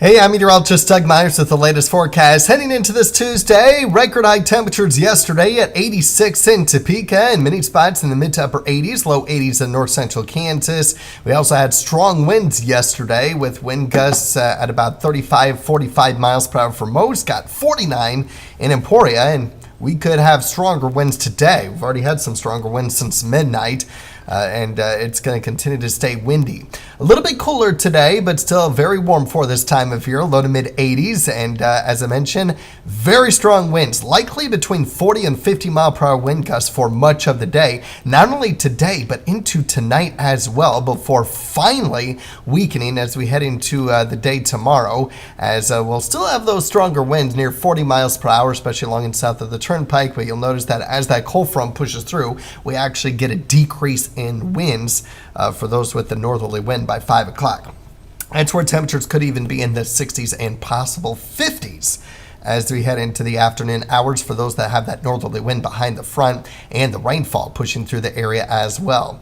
Hey, I'm meteorologist Doug Myers with the latest forecast. Heading into this Tuesday, record high temperatures yesterday at 86 in Topeka and many spots in the mid to upper 80s, low 80s in north central Kansas. We also had strong winds yesterday with wind gusts at about 45 miles per hour for most, got 49 in Emporia, and we could have stronger winds today. We've already had some stronger winds since midnight. And it's going to continue to stay windy. A little bit cooler today, but still very warm for this time of year, low to mid 80s. And as I mentioned, very strong winds, likely between 40 and 50 mile per hour wind gusts for much of the day. Not only today, but into tonight as well, before finally weakening as we head into the day tomorrow, as we'll still have those stronger winds near 40 miles per hour, especially along and south of the Turnpike. But you'll notice that as that cold front pushes through, we actually get a decrease in winds for those with the northerly wind by 5 o'clock. That's where temperatures could even be in the 60s and possible 50s as we head into the afternoon hours for those that have that northerly wind behind the front and the rainfall pushing through the area as well.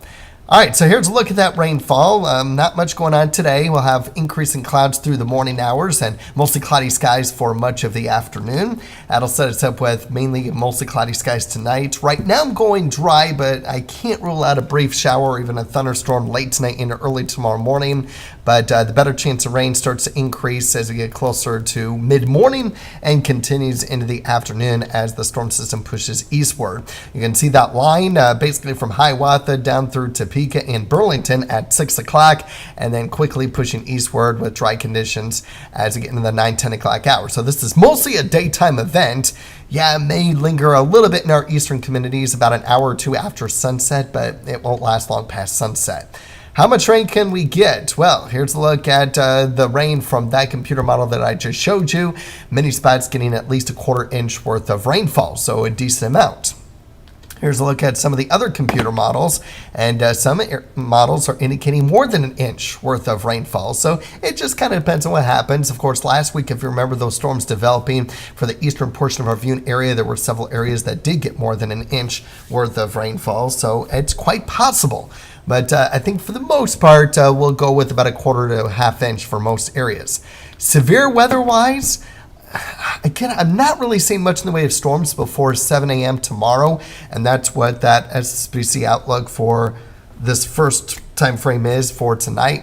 All right, so here's a look at that rainfall. Not much going on today. We'll have increasing clouds through the morning hours and mostly cloudy skies for much of the afternoon. That'll set us up with mainly mostly cloudy skies tonight. Right now I'm going dry, but I can't rule out a brief shower or even a thunderstorm late tonight into early tomorrow morning. But the better chance of rain starts to increase as we get closer to mid-morning and continues into the afternoon as the storm system pushes eastward. You can see that line basically from Hiawatha down through Topeka and Burlington at 6 o'clock, and then quickly pushing eastward with dry conditions as we get into the 9-10 o'clock hour. So this is mostly a daytime event. Yeah, it may linger a little bit in our eastern communities about an hour or two after sunset, but it won't last long past sunset. How much rain can we get? Well, here's a look at the rain from that computer model that I just showed you. Many spots getting at least a quarter-inch worth of rainfall, so a decent amount. Here's a look at some of the other computer models, and some models are indicating more than an inch worth of rainfall. So it just kind of depends on what happens. Of course, last week, if you remember those storms developing for the eastern portion of our viewing area, there were several areas that did get more than an inch worth of rainfall. So it's quite possible. But I think for the most part, we'll go with about a quarter to a half inch for most areas. Severe weather-wise, again, I'm not really seeing much in the way of storms before 7 a.m. tomorrow, and that's what that SPC outlook for this first time frame is for tonight.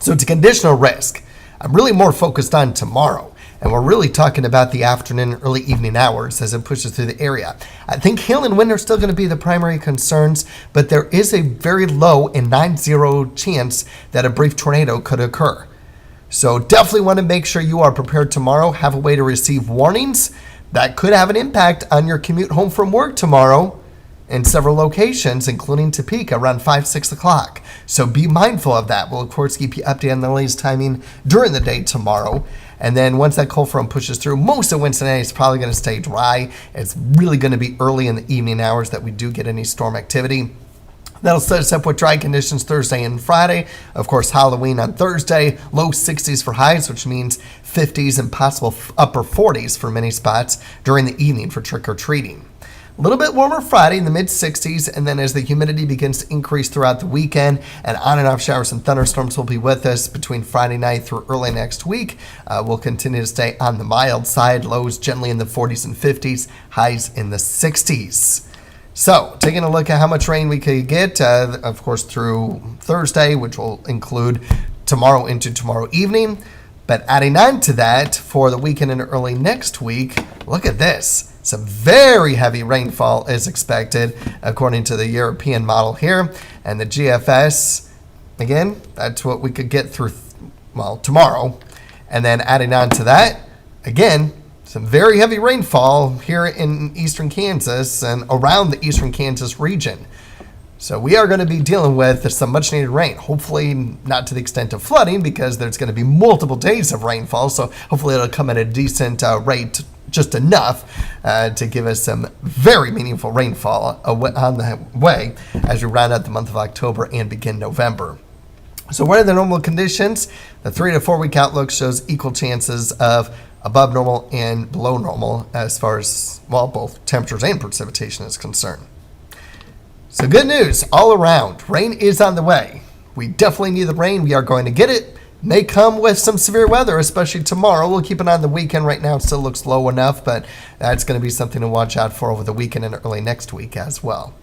So it's a conditional risk. I'm really more focused on tomorrow, and we're really talking about the afternoon and early evening hours as it pushes through the area. I think hail and wind are still going to be the primary concerns, but there is a very low and 9-0 chance that a brief tornado could occur. So definitely want to make sure you are prepared tomorrow. Have a way to receive warnings that could have an impact on your commute home from work tomorrow in several locations, including Topeka around 5-6 o'clock. So be mindful of that. We'll, of course, keep you updated on the latest timing during the day tomorrow. And then once that cold front pushes through, most of Wednesday night is probably going to stay dry. It's really going to be early in the evening hours that we do get any storm activity. That'll set us up with dry conditions Thursday and Friday. Of course, Halloween on Thursday, low 60s for highs, which means 50s and possible upper 40s for many spots during the evening for trick-or-treating. A little bit warmer Friday in the mid-60s, and then as the humidity begins to increase throughout the weekend, and on and off showers and thunderstorms will be with us between Friday night through early next week. We'll continue to stay on the mild side, lows generally in the 40s and 50s, highs in the 60s. So, taking a look at how much rain we could get, of course, through Thursday, which will include tomorrow into tomorrow evening. But adding on to that, for the weekend and early next week, look at this. Some very heavy rainfall is expected, according to the European model here. And the GFS, again, that's what we could get through, well, tomorrow. And then adding on to that, again, some very heavy rainfall here in eastern Kansas and around the eastern Kansas region. So we are going to be dealing with some much needed rain. Hopefully not to the extent of flooding, because there's going to be multiple days of rainfall. So hopefully it'll come at a decent rate, just enough to give us some very meaningful rainfall on the way as we round out the month of October and begin November. So what are the normal conditions? The 3 to 4 week outlook shows equal chances of above normal and below normal as far as, well, both temperatures and precipitation is concerned. So good news all around. Rain is on the way. We definitely need the rain. We are going to get it. may come with some severe weather, especially tomorrow. We'll keep an eye on the weekend. Right now, it still looks low enough, but that's going to be something to watch out for over the weekend and early next week as well.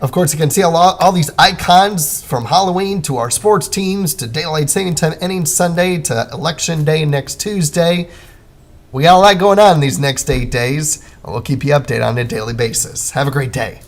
Of course, you can see all these icons from Halloween to our sports teams to Daylight Saving Time ending Sunday to Election Day next Tuesday. We got a lot going on in these next 8 days. We'll keep you updated on a daily basis. Have a great day.